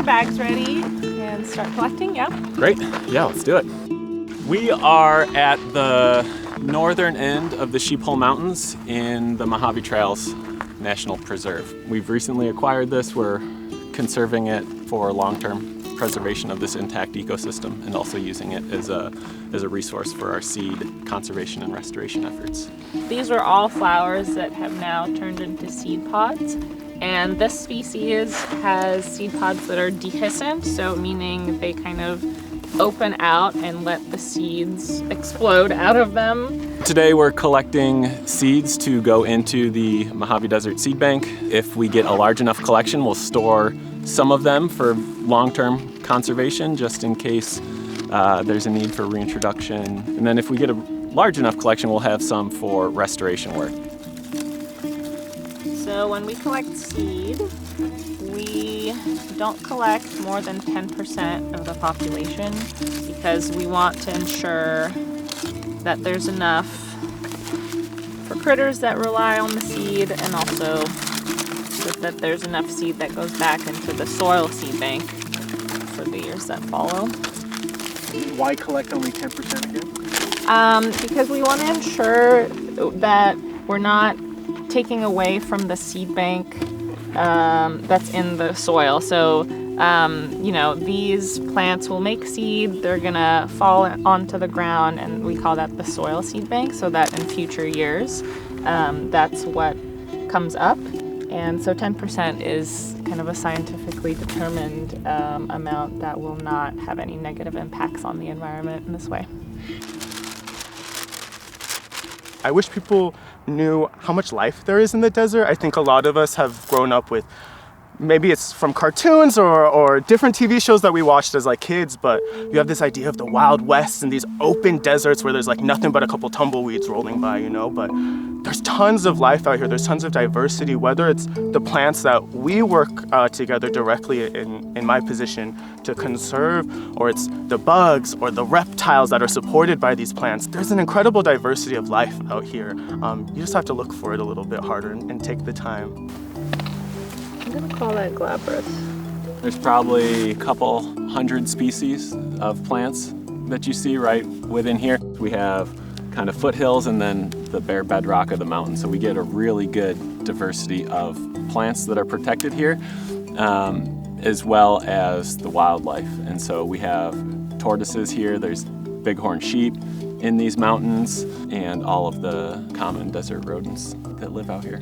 your bags ready and start collecting, yeah? Great, yeah, let's do it. We are at the northern end of the Sheephole Mountains in the Mojave Trails National Preserve. We've recently acquired this. We're conserving it for long-term preservation of this intact ecosystem and also using it as a resource for our seed conservation and restoration efforts. These are all flowers that have now turned into seed pods. And this species has seed pods that are dehiscent, so meaning they kind of open out and let the seeds explode out of them. Today we're collecting seeds to go into the Mojave Desert Seed Bank. If we get a large enough collection, we'll store some of them for long-term conservation, just in case there's a need for reintroduction. And then if we get a large enough collection, we'll have some for restoration work. So when we collect seed, we don't collect more than 10% of the population because we want to ensure that there's enough for critters that rely on the seed and also that there's enough seed that goes back into the soil seed bank for the years that follow. Why collect only 10% again? Because we want to ensure that we're not taking away from the seed bank that's in the soil. So, these plants will make seed, they're gonna fall onto the ground, and we call that the soil seed bank, so that in future years, that's what comes up. And so 10% is kind of a scientifically determined amount that will not have any negative impacts on the environment in this way. I wish people knew how much life there is in the desert. I think a lot of us have grown up with, maybe it's from cartoons or different TV shows that we watched as like kids, but you have this idea of the Wild West and these open deserts where there's like nothing but a couple tumbleweeds rolling by, but there's tons of life out here. There's tons of diversity, whether it's the plants that we work together directly in my position to conserve, or it's the bugs or the reptiles that are supported by these plants. There's an incredible diversity of life out here. You just have to look for it a little bit harder and take the time. I'm gonna call that glabrous. There's probably a couple hundred species of plants that you see right within here. We have kind of foothills and then the bare bedrock of the mountain. So we get a really good diversity of plants that are protected here, as well as the wildlife. And so we have tortoises here, there's bighorn sheep in these mountains, and all of the common desert rodents that live out here.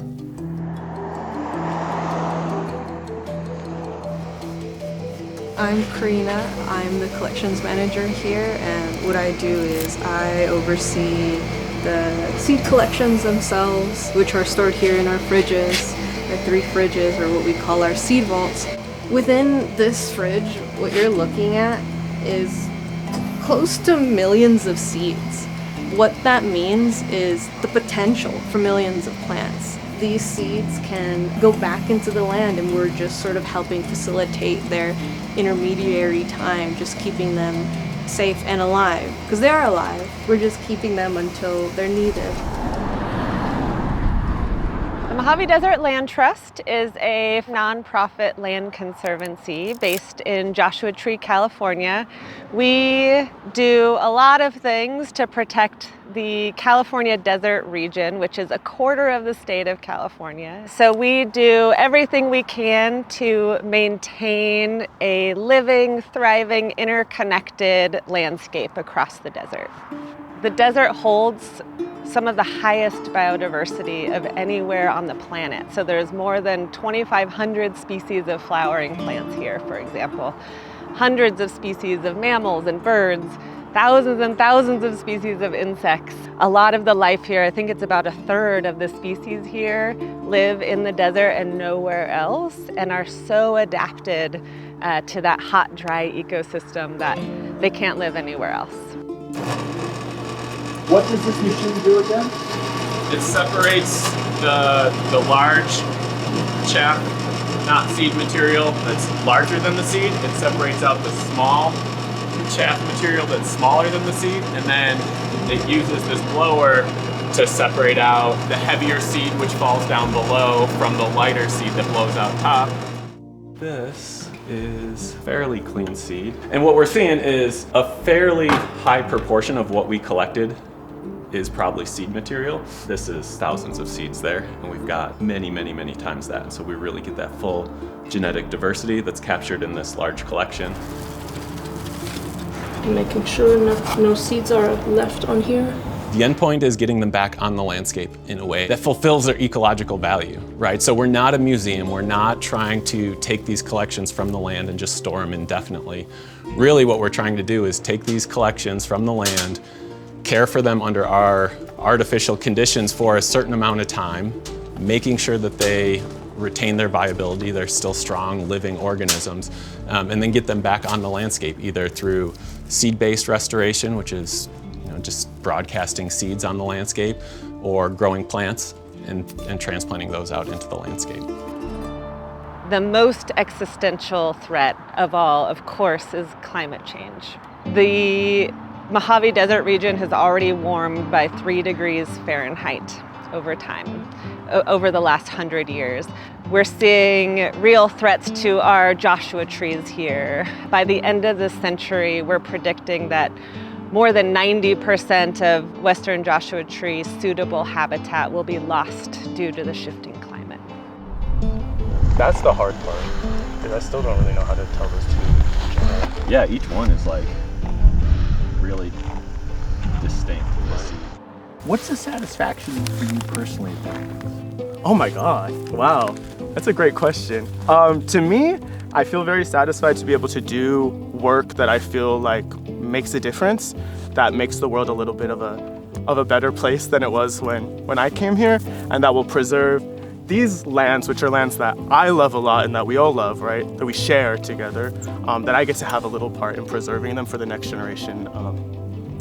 I'm Karina. I'm the collections manager here, and what I do is I oversee the seed collections themselves, which are stored here in our fridges. Our 3 fridges, or what we call our seed vaults. Within this fridge, what you're looking at is close to millions of seeds. What that means is the potential for millions of plants. These seeds can go back into the land, and we're just sort of helping facilitate their intermediary time, just keeping them safe and alive. Because they are alive, we're just keeping them until they're needed. The Mojave Desert Land Trust is a nonprofit land conservancy based in Joshua Tree, California. We do a lot of things to protect the California desert region, which is a quarter of the state of California. So we do everything we can to maintain a living, thriving, interconnected landscape across the desert. The desert holds some of the highest biodiversity of anywhere on the planet. So there's more than 2,500 species of flowering plants here, for example. Hundreds of species of mammals and birds, thousands and thousands of species of insects. A lot of the life here, I think it's about 1/3 of the species here, live in the desert and nowhere else, and are so adapted to that hot, dry ecosystem that they can't live anywhere else. What does this machine do again? It separates the large chaff, not seed material that's larger than the seed. It separates out the small chaff material that's smaller than the seed, and then it uses this blower to separate out the heavier seed, which falls down below, from the lighter seed that blows out top. This is fairly clean seed. And what we're seeing is a fairly high proportion of what we collected is probably seed material. This is thousands of seeds there, and we've got many, many, many times that. So we really get that full genetic diversity that's captured in this large collection. Making sure no seeds are left on here. The end point is getting them back on the landscape in a way that fulfills their ecological value, right? So we're not a museum. We're not trying to take these collections from the land and just store them indefinitely. Really what we're trying to do is take these collections from the land, care for them under our artificial conditions for a certain amount of time, making sure that they retain their viability, they're still strong, living organisms, and then get them back on the landscape, either through seed-based restoration, which is just broadcasting seeds on the landscape, or growing plants and transplanting those out into the landscape. The most existential threat of all, of course, is climate change. The Mojave Desert region has already warmed by 3 degrees Fahrenheit over time, over the last 100 years. We're seeing real threats to our Joshua trees here. By the end of this century, we're predicting that more than 90% of Western Joshua tree suitable habitat will be lost due to the shifting climate. That's the hard part, because I still don't really know how to tell those two. Yeah, each one is like really distinct. What's the satisfaction for you personally? Oh my God, wow, that's a great question. To me, I feel very satisfied to be able to do work that I feel like makes a difference, that makes the world a little bit of a better place than it was when I came here, and that will preserve these lands, which are lands that I love a lot and that we all love, right? That we share together, that I get to have a little part in preserving them for the next generation.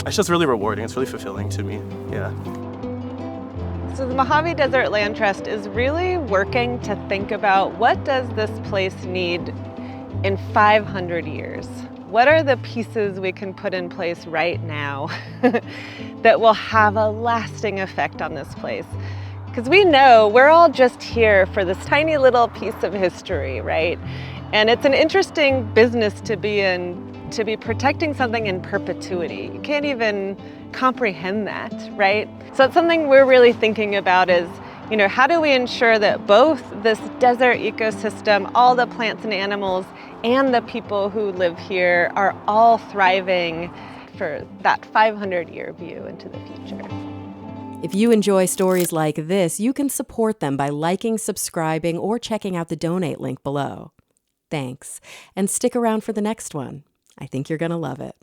It's just really rewarding. It's really fulfilling to me, yeah. So the Mojave Desert Land Trust is really working to think about, what does this place need in 500 years? What are the pieces we can put in place right now that will have a lasting effect on this place? Because we know we're all just here for this tiny little piece of history, right? And it's an interesting business to be in, to be protecting something in perpetuity. You can't even comprehend that, right? So it's something we're really thinking about is, how do we ensure that both this desert ecosystem, all the plants and animals, and the people who live here are all thriving for that 500-year view into the future. If you enjoy stories like this, you can support them by liking, subscribing, or checking out the donate link below. Thanks, and stick around for the next one. I think you're going to love it.